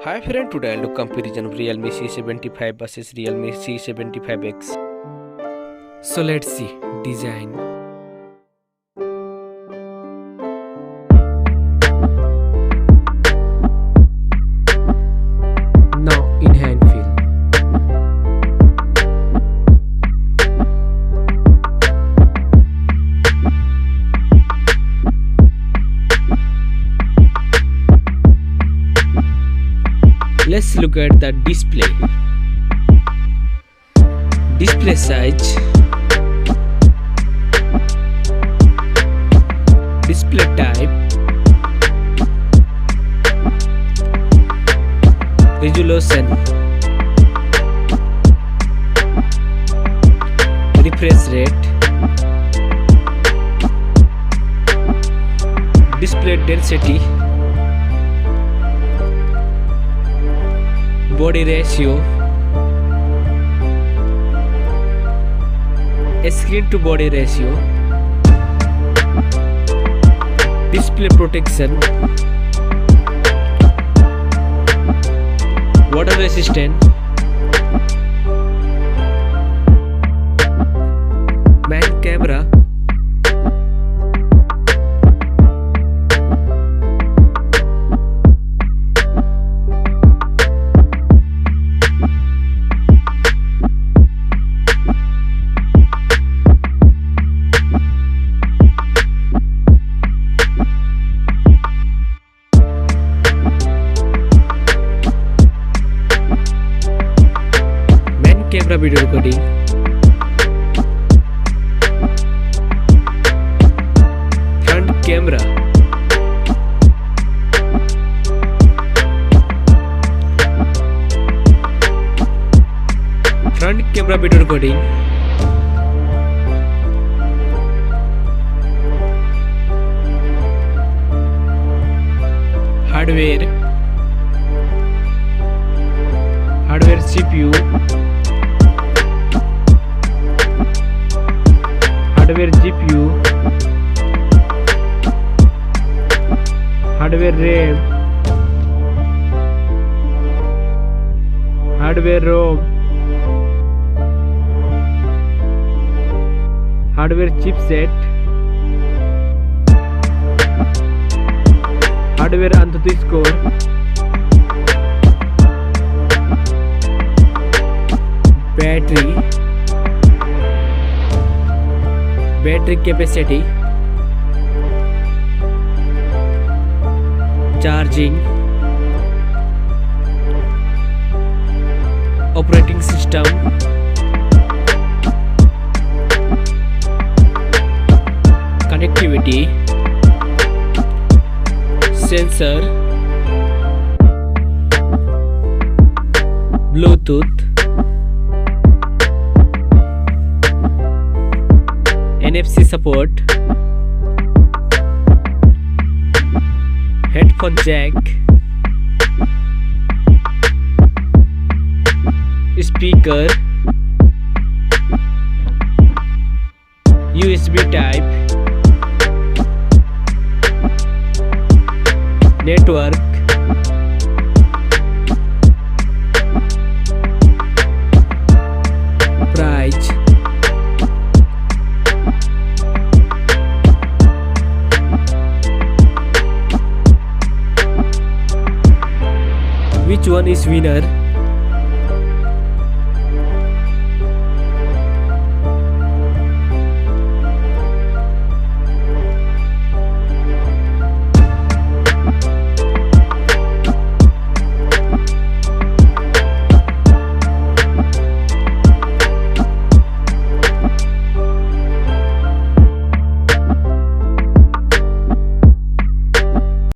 Hi friend, today I'll do comparison of Realme C75 versus Realme C75x. So let's see design. Now in hand feel. Let's look at the display. Display size, display type, resolution, refresh rate, display density, body ratio, screen to body ratio, display protection, water resistant, main camera, camera video recording, front camera, front camera video recording, hardware CPU, hardware GPU, hardware RAM, hardware ROM, hardware chipset, hardware AnTuTu score, battery capacity, charging, operating system, connectivity, sensor, Bluetooth, NFC support, headphone jack, speaker, USB type, network, price, which one is winner?